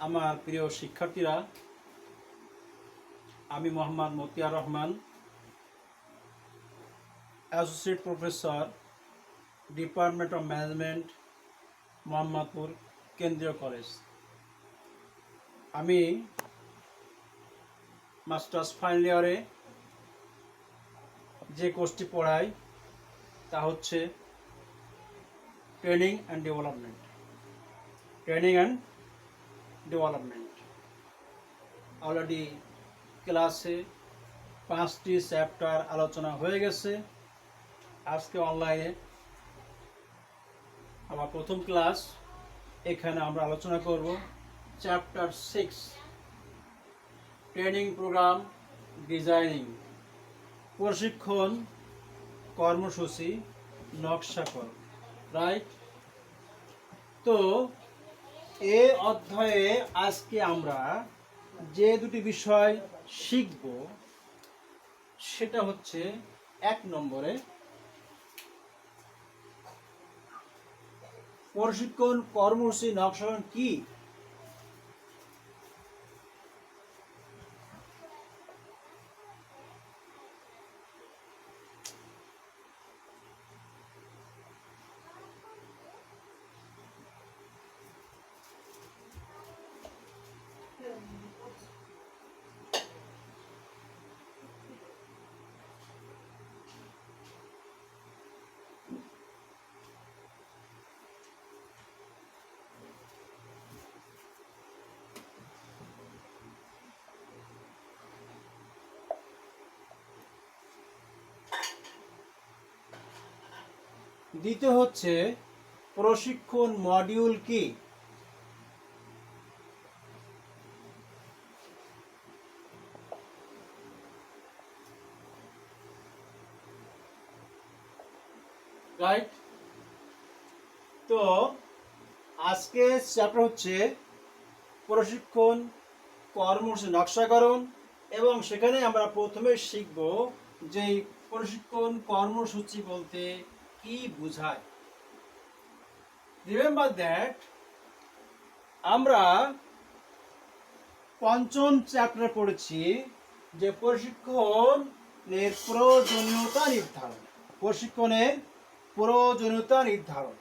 আমার প্রিয় শিক্ষার্থীরা, আমি Mohammad Motiar Rahman, associate professor, department of management, Mohammadpur কেন্দ্রীয় কলেজ। আমি মাস্টার্স ফাইনাল ইয়ারে যে কোর্সটি পড়াই তা হচ্ছে ট্রেনিং অ্যান্ড ডেভেলপমেন্ট। অলরেডি ক্লাসে 5টি চ্যাপ্টার আলোচনা হয়ে গেছে। আজকে অনলাইনে আমার প্রথম ক্লাস। এখানে আমরা আলোচনা করব চ্যাপ্টার 6, ট্রেনিং প্রোগ্রাম ডিজাইনিং, প্রশিক্ষণ কর্মসূচি নকশাকরণ। রাইট? তো এই অধ্যায়ে আজকে আমরা যে দুটি বিষয় শিখব সেটা হচ্ছে 1 নম্বরে প্রশিক্ষণ কর্মসূচি নকশাকরণ কি। দ্বিতীয় হচ্ছে প্রশিক্ষণ মডিউল কি। রাইট? তো আজকে চ্যাপ্টার হচ্ছে প্রশিক্ষণ কর্মসূচি নকশাকরণ, এবং সেখানে আমরা প্রথমে শিখব যে প্রশিক্ষণ কর্মসূচি বলতে কি বোঝায়। রিমেম্বার দ্যাট আমরা পঞ্চম চ্যাপ্টারে পড়েছি যে প্রশিক্ষণের প্রয়োজনীয়তা নির্ধারণ।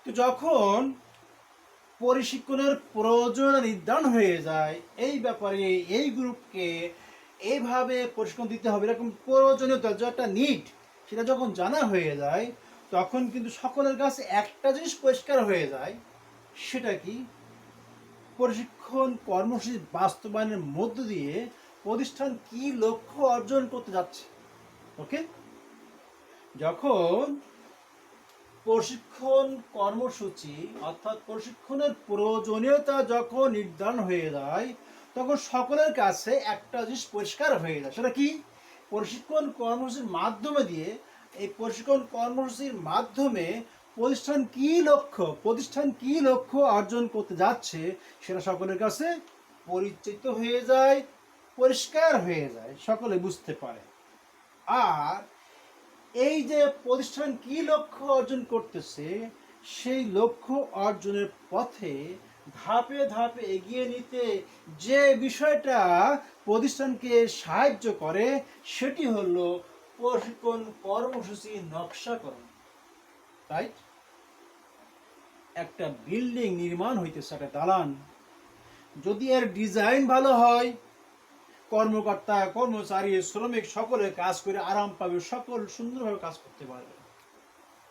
তো যখন প্রশিক্ষণের প্রয়োজনীয়তা নির্ধারণ হয়ে যায়, এই ব্যাপারে এই গ্রুপকে এইভাবে প্রশিক্ষণ দিতে হবে, এরকম প্রয়োজনীয়তা যে একটা নিড, সেটা যখন জানা হয়ে যায় তখন কিন্তু সকলের কাছে একটা জিনিস পরিষ্কার হয়ে যায়। সেটা কি? প্রশিক্ষণ কর্মসূচি বাস্তবায়নের মধ্য দিয়ে প্রতিষ্ঠান কি লক্ষ্য অর্জন করতে যাচ্ছে। ওকে? যখন প্রশিক্ষণ কর্মসূচি অর্থাৎ প্রশিক্ষণের প্রয়োজনীয়তা যখন নির্ধারণ হয়ে যায় তখন সকলের কাছে একটা জিনিস পরিষ্কার হয়ে যায়। সেটা কি? প্রশিক্ষণ কর্মসূচির মাধ্যমে প্রতিষ্ঠান কি লক্ষ্য অর্জন করতে যাচ্ছে সেটা সকলের কাছে পরিচিত হয়ে যায়, পরিষ্কার হয়ে যায়, সকলে বুঝতে পারে। আর এই যে প্রতিষ্ঠান কি লক্ষ্য অর্জন করতেছে, সেই লক্ষ্য অর্জনের পথে ধাপে ধাপে এগিয়ে নিতে যে বিষয়টা প্রতিষ্ঠানকে সাহায্য করে সেটি হলো প্রশিক্ষণ কর্মসূচি নকশাকরণ। রাইট? একটা বিল্ডিং নির্মাণ হইতেছে, একটা দালান, যদি এর ডিজাইন ভালো হয়, কর্মকর্তা, কর্মচারী, শ্রমিক সকলে কাজ করে আরাম পাবে, সকল সুন্দরভাবে কাজ করতে পারবে।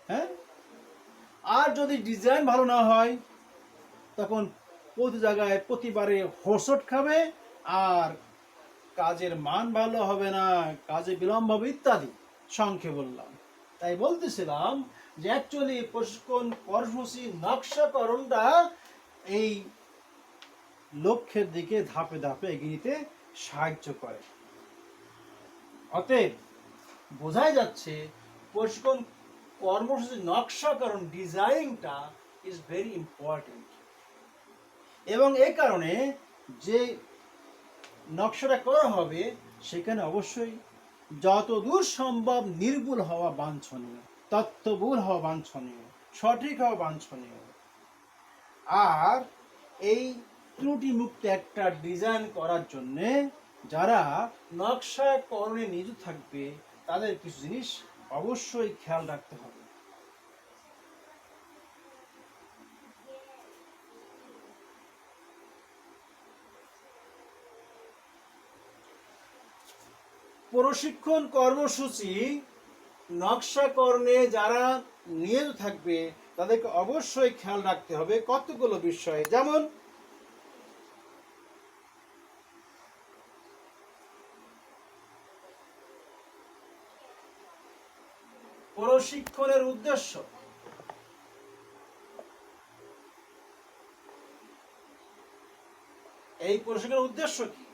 হ্যাঁ? আর যদি ডিজাইন ভালো না হয় তখন প্রতি জায়গায় প্রতিবারে হোঁচট খাবে, আর কাজের মান ভালো হবে না, কাজে বিলম্ব হবে ইত্যাদি। সংক্ষেপে বললাম। তাই বলতেছিলাম যে অ্যাকচুয়ালি প্রশিক্ষণ কর্মসূচি নকশাকরণটা এই লক্ষ্যের দিকে ধাপে ধাপে এগিয়ে নিতে সাহায্য করে। অতএব বোঝাই যাচ্ছে প্রশিক্ষণ কর্মসূচি নকশাকরণ ডিজাইনটা ইজ ভেরি ইম্পর্টেন্ট, এবং এই কারণে যে নকশাটা করা হবে সেখানে অবশ্যই যতদূর সম্ভব নির্ভুল হওয়া বাঞ্ছনীয়, তথ্যবহুল হওয়া বাঞ্ছনীয়, সঠিক হওয়া বাঞ্ছনীয়। আর এই ত্রুটিমুক্ত একটা ডিজাইন করার জন্য যারা নকশা করণে নিয়োজিত থাকবে তাদের কিছু জিনিস অবশ্যই খেয়াল রাখতে হবে। প্রশিক্ষণ কর্মসূচি নকশাকরণে যারা নিয়োজিত থাকবে তাদেরকে অবশ্যই খেয়াল রাখতে হবে কতগুলো বিষয়। যেমন প্রশিক্ষণের উদ্দেশ্য, এই প্রশিক্ষণের উদ্দেশ্য কি,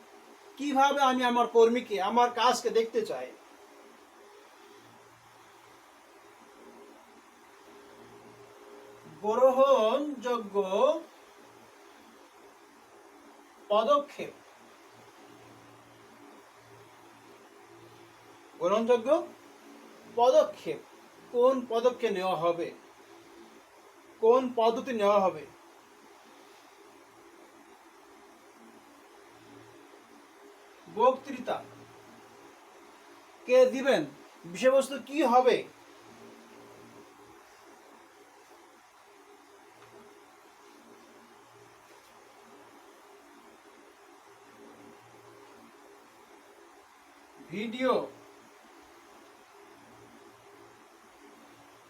কিভাবে আমি আমার কর্মীকে আমার কাজকে দেখতে চাই, গ্রহণযোগ্য পদক্ষেপ, গ্রহণযোগ্য পদক্ষেপ কোন পদক্ষেপ নেওয়া হবে, কোন পদ্ধতি নেওয়া হবে, বক্তৃতা কে দিবেন, বিষয়বস্তু কি হবে, ভিডিও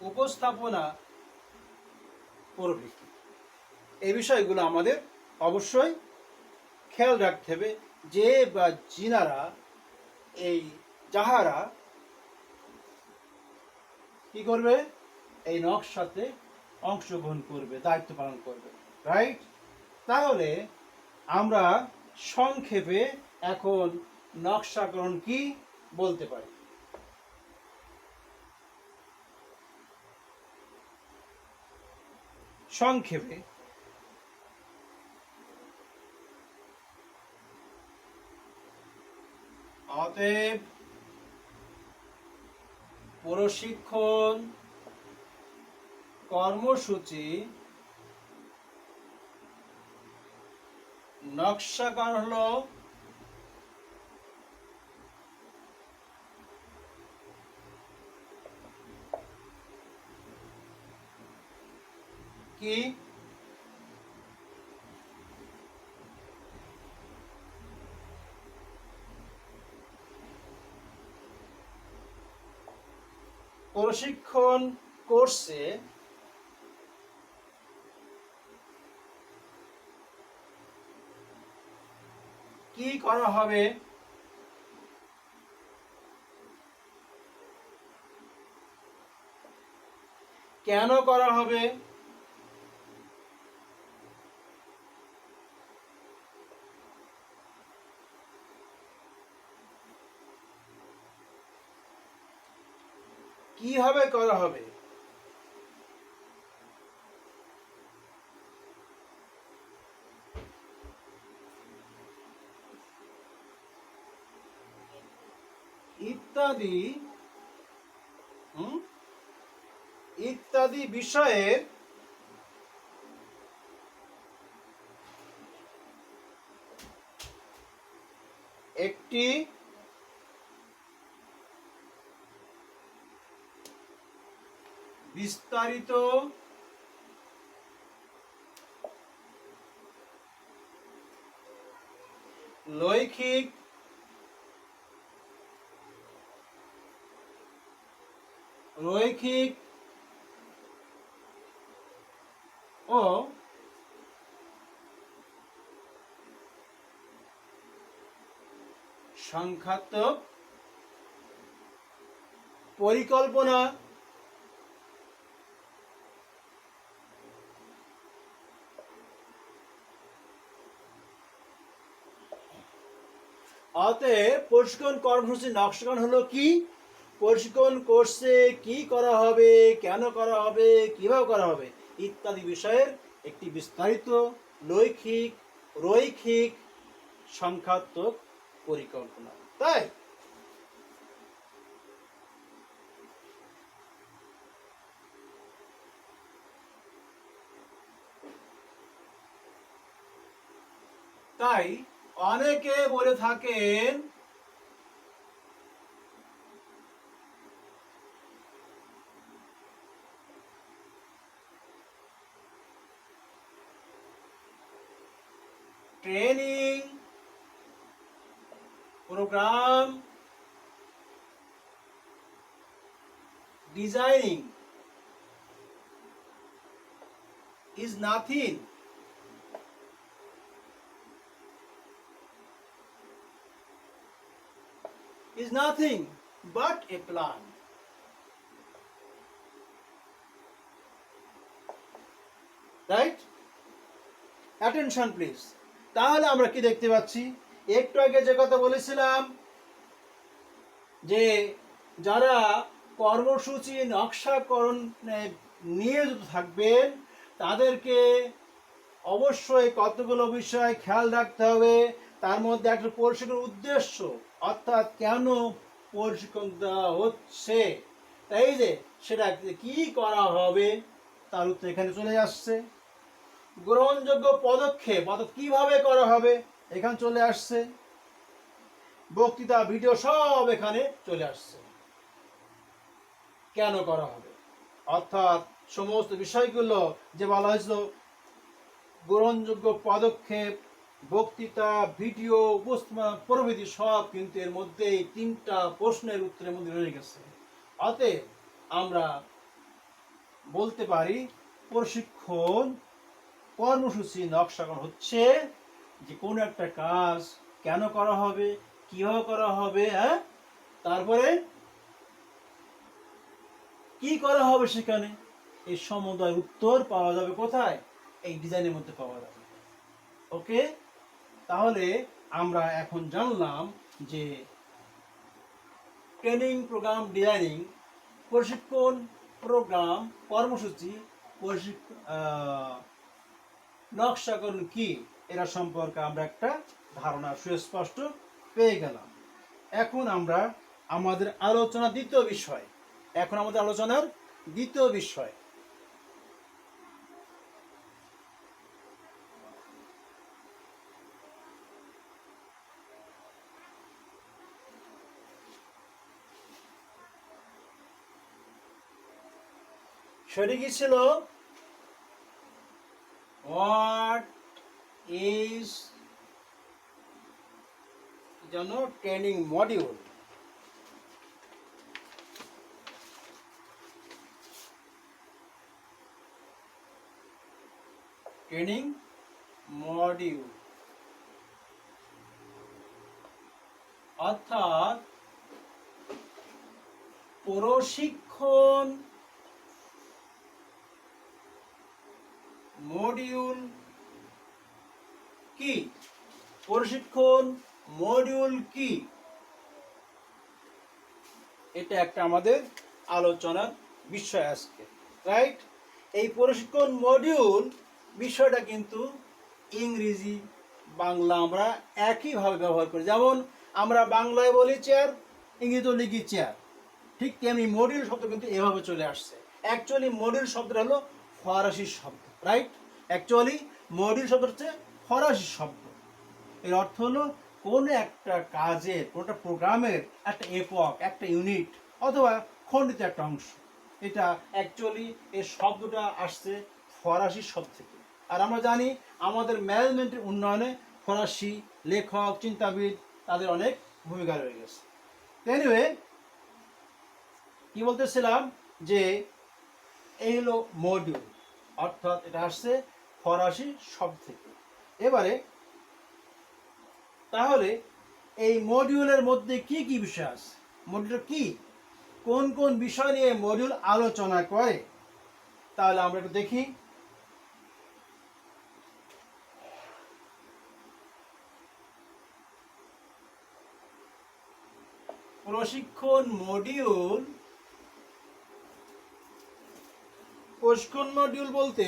উপস্থাপনা প্রভৃতি। এই বিষয়গুলো আমাদের অবশ্যই খেয়াল রাখতে হবে যে বা যিনারা যাহারা কি করবে, এই নকশাতে অংশগ্রহণ করবে, দায়িত্ব পালন করবে, রাইট। তাহলে আমরা সংক্ষেপে এখন নকশাকরণ কি বলতে পারি। সংক্ষেপে অতএব প্রশিক্ষণ কর্মসূচি নকশাকরণ হলো কি, প্রশিক্ষণ কোর্সে কি করা হবে, কেন করা হবে, কিভাবে করা হবে, ইত্যাদি ইত্যাদি বিষয়ের একটি বিস্তারিত লৈখিক রৈখিক ও সংখ্যাত্মক পরিকল্পনা অতএব প্রশিক্ষণ কর্মসূচি নকশাকরণ হলো কি, প্রশিক্ষণ কোর্সে কি করা হবে, কেন করা হবে, কিভাবে করা হবে ইত্যাদি বিষয়ের একটি বিস্তারিত লৈখিক রৈখিক সংখ্যাত্মক পরিকল্পনা। তাই তাই অনেকে বলে থাকেন training program designing is nothing but a plan. Right? Attention please. তাহলে আমরা কি দেখতে পাচ্ছি, একটু আগে যে কথা বলেছিলাম যে যারা কর্মসূচি নকশাকরণ নিয়োজিত থাকবেন তাদেরকে অবশ্যই কতগুলো বিষয় খেয়াল রাখতে হবে। তার মধ্যে একটা প্রশিক্ষণের উদ্দেশ্য, অর্থাৎ কেন প্রশিক্ষণ দেওয়া হচ্ছে, তাই যে সেটা কি করা হবে তার উত্তর এখানে চলে আসছে। গ্রহণযোগ্য পদক্ষেপ অর্থাৎ কিভাবে করা হবে এখানে চলে আসছে। বক্তৃতা ভিডিও সব এখানে চলে আসছে। কেন করা হবে অর্থাৎ সমস্ত বিষয়গুলো যে বলা হয়েছিল, গ্রহণযোগ্য পদক্ষেপ, বক্তৃতা, ভিডিও, উপস্থাপনা প্রভৃতি সব কিন্তু এর মধ্যে তিনটা প্রশ্নের উত্তরের মধ্যে রয়ে গেছে। অতএব আমরা বলতে পারি প্রশিক্ষণ কর্মসূচি নকশাকরণ হচ্ছে যে কোনো একটা কাজ কেন করা হবে, কিভাবে করা হবে, হ্যাঁ, তারপরে কি করা হবে সেখানে, এই সমুদয় উত্তর পাওয়া যাবে কোথায়, এই ডিজাইনের মধ্যে পাওয়া যাবে। ওকে, তাহলে আমরা এখন জানলাম যে ট্রেনিং প্রোগ্রাম ডিজাইনিং, প্রশিক্ষণ প্রোগ্রাম কর্মসূচি, নকশাকরণ কি, এরা সম্পর্কে আমরা একটা ধারণা সুস্পষ্ট পেয়ে গেলাম। এখন আমরা আমাদের আলোচনার দ্বিতীয় বিষয়, সেটি কি ছিল, হোয়াট ইজ যেন ট্রেনিং মডিউল। ট্রেনিং মডিউল অর্থাৎ প্রশিক্ষণ মডিউল কি, প্রশিক্ষণ মডিউল কি, এটা একটা আমাদের আলোচনার বিষয় আজকে, রাইট। এই প্রশিক্ষণ মডিউল বিষয়টা কিন্তু ইংরেজি বাংলা আমরা একইভাবে ব্যবহার করি। যেমন আমরা বাংলায় বলি চেয়ার, ইংরেজিতে লিখি চেয়ার, ঠিক তেমনি মডিউল শব্দ কিন্তু এভাবে চলে আসছে। অ্যাকচুয়ালি মডিউল শব্দটা হলো ফরাসি শব্দ, রাইট। অ্যাকচুয়ালি মডিউল শব্দ হচ্ছে ফরাসি শব্দ। এর অর্থ হলো কোন একটা কাজের, কোন একটা প্রোগ্রামের একটা একক, একটা ইউনিট অথবা খণ্ডিত একটা অংশ। এটা অ্যাকচুয়ালি এই শব্দটা আসছে ফরাসি শব্দ থেকে। আর আমরা জানি আমাদের ম্যানেজমেন্টের উন্নয়নে ফরাসি লেখক, চিন্তাবিদ তাদের অনেক ভূমিকা রয়ে গেছে। এনিওয়ে, কি বলতেছিলাম যে এই হলো মডিউল, অর্থাৎ এটা আসছে ফরাসি শব্দ থেকে। এবারে তাহলে এই মডিউলের মধ্যে কি কি বিষয় আছে, মডিউল কি, কোন কোন বিষয় নিয়ে মডিউল আলোচনা করে, তাহলে আমরা একটু দেখি। প্রশিক্ষণ মডিউল বলতে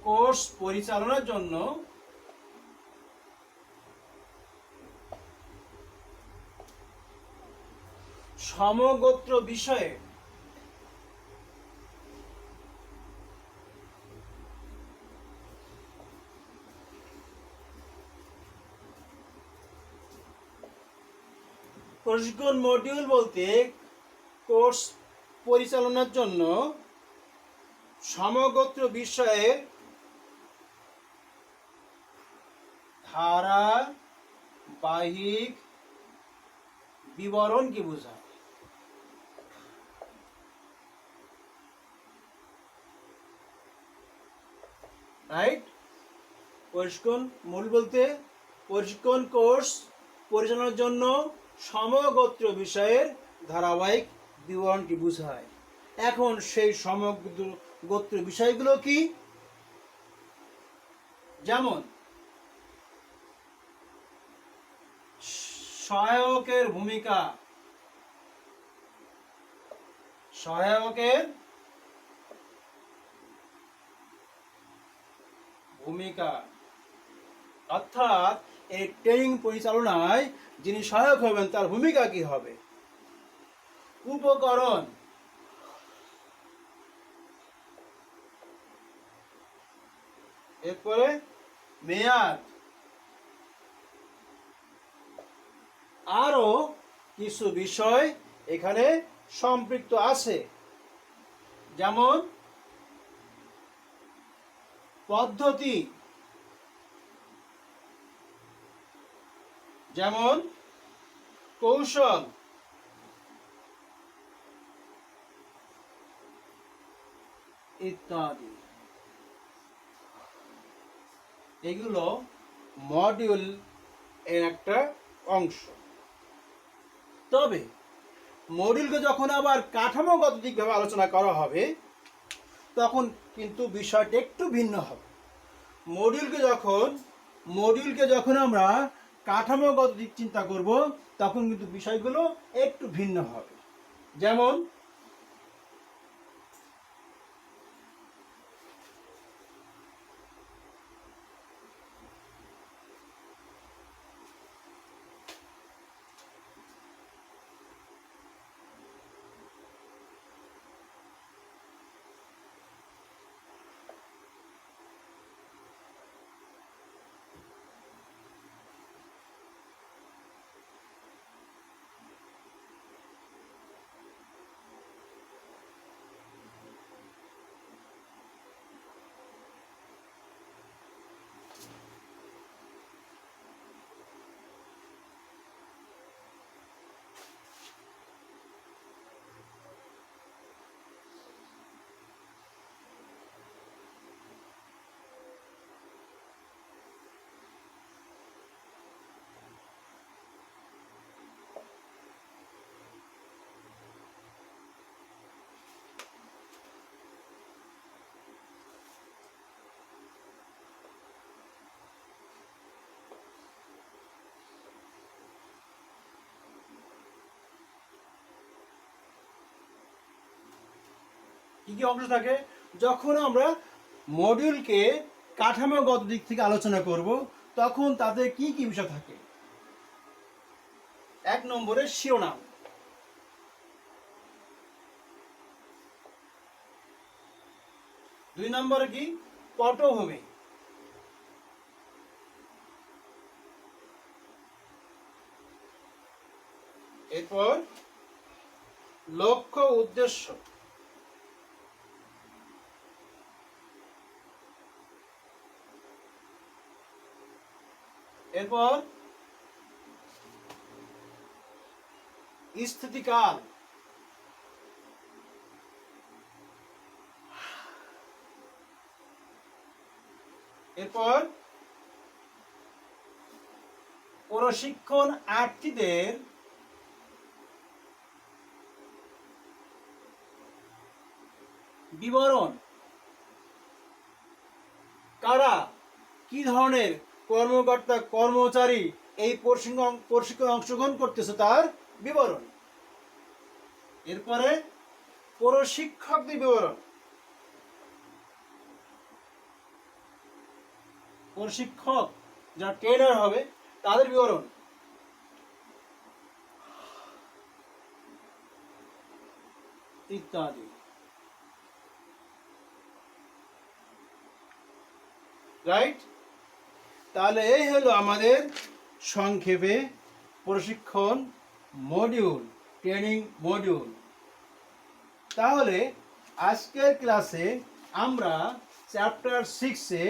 কোর্স পরিচালনার জন্য সমগোত্র বিষয়ে প্রশিক্ষণ মডিউল বলতে কোর্স পরিচালনার জন্য সমগোত্র বিষয়ের ধারাবাহিক বিবরণ কি বোঝায়। রাইট। প্রশিক্ষণ মূল বলতে প্রশিক্ষণ কোর্স পরিচালনার জন্য সমগোত্র বিষয়ের ধারাবাহিক বিবরণটি বোঝায়। এখন সেই সমগোত্র বিষয়গুলো কি? যেমন সহায়কের ভূমিকা, সহায়কের ভূমিকা অর্থাৎ এই ট্রেনিং পরিচালনায় যিনি সহায়ক হবেন তার ভূমিকা কি হবে। উপকরণ, এরপরে মেয়াদ, আরো কিছু বিষয় এখানে সম্পৃক্ত আছে, যেমন পদ্ধতি, যেমন কৌশল, ইত্যাদি। এগুলো মডিউল এর একটা অংশ। তবে মডিউলকে যখন আবার কাঠামোগত দিকভাবে আলোচনা করা হবে তখন কিন্তু বিষয়টা একটু ভিন্ন হবে। মডিউলকে যখন আমরা কাঠামোগত দিক চিন্তা করব তখন কিন্তু বিষয়গুলো একটু ভিন্ন হবে। যেমন কি কি অংশ থাকে? যখন আমরা মডিউলকে কাঠামোগত দিক থেকে আলোচনা করব তখন তাদের কি কি বিষয় থাকে? 1 নম্বরে শিরোনাম, 2 নম্বরে কি পটভূমি, এরপর লক্ষ্য উদ্দেশ্য, এরপর স্থিতিকাল, এরপর প্রশিক্ষণার্থীদের বিবরণ, কারা কি ধরনের কর্মকর্তা কর্মচারী এই প্রশিক্ষণ অংশগ্রহণ করতেছে তার বিবরণ, এরপরে প্রশিক্ষকদের বিবরণ, প্রশিক্ষক যারা ট্রেনার হবে তাদের বিবরণ, ইত্যাদি। রাইট? তাহলে এই হলো আমাদের সংক্ষেপে প্রশিক্ষণ মডিউল, ট্রেনিং মডিউল। তাহলে আজকের ক্লাসে আমরা চ্যাপ্টার 6-এ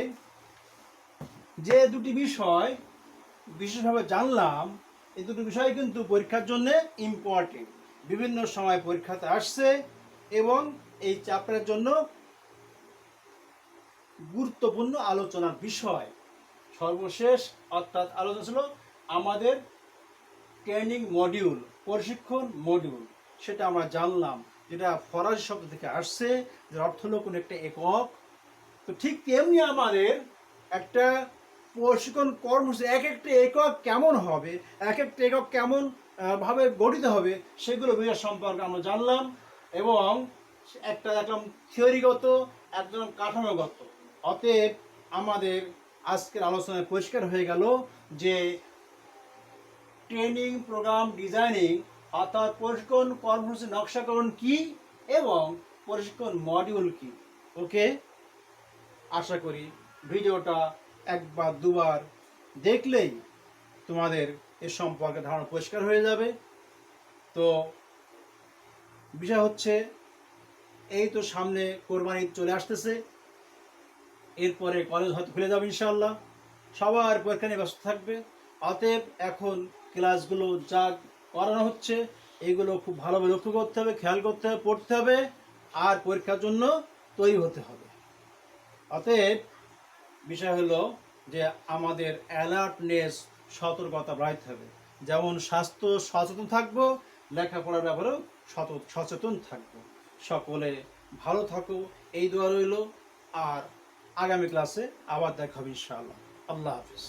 যে দুটি বিষয় বিশেষভাবে জানলাম, এই দুটি বিষয় কিন্তু পরীক্ষার জন্য ইম্পর্টেন্ট, বিভিন্ন সময় পরীক্ষাতে আসছে এবং এই চ্যাপ্টারের জন্য গুরুত্বপূর্ণ আলোচনার বিষয়। সর্বশেষ অর্থাৎ আলোচনা ছিল আমাদের ট্রেনিং মডিউল, প্রশিক্ষণ মডিউল, সেটা আমরা জানলাম, যেটা ফরাসি শব্দ থেকে আসছে, যার অর্থ হলো কোনো একটা একক। তো ঠিক তেমনি আমাদের একটা প্রশিক্ষণ কর্মসূচি, এক একটা একক কেমন হবে, এক একটা একক কেমন ভাবে গঠিত হবে, সেগুলো বিষয় সম্পর্কে আমরা জানলাম এবং একটা দেখলাম থিওরিগত, একদম কাঠামোগত। অতএব আমাদের আজকের আলোচনায় পরিষ্কার হয়ে গেল যে ট্রেনিং প্রোগ্রাম ডিজাইনিং অর্থাৎ প্রশিক্ষণ কর্মসূচি নকশাকরণ কি এবং প্রশিক্ষণ মডিউল কি। ওকে, আশা করি ভিডিওটা একবার দুবার দেখলেই তোমাদের এ সম্পর্কে ধারণা পরিষ্কার হয়ে যাবে। তো বিষয় হচ্ছে, এই তো সামনে কোরবানি চলে আসতেছে, এরপরে কলেজ হয়তো খুলে যাবে ইনশাআল্লাহ, সবার পরীক্ষা নিয়ে ব্যস্ত থাকবে। অতএব এখন ক্লাসগুলো যা করানো হচ্ছে এইগুলো খুব ভালোভাবে লক্ষ্য করতে হবে, খেয়াল করতে হবে, পড়তে হবে আর পরীক্ষার জন্য তৈরি হতে হবে। অতএব বিষয় হলো যে আমাদের অ্যালার্টনেস, সতর্কতা বাড়াইতে হবে। যেমন স্বাস্থ্য সচেতন থাকবো, লেখাপড়ার ব্যাপারেও সচেতন থাকবো। সকলে ভালো থাকো, এই দোয়া রইল। আর আগামী ক্লাসে আবার দেখা হবে ইনশাআল্লাহ। আল্লাহ হাফিজ।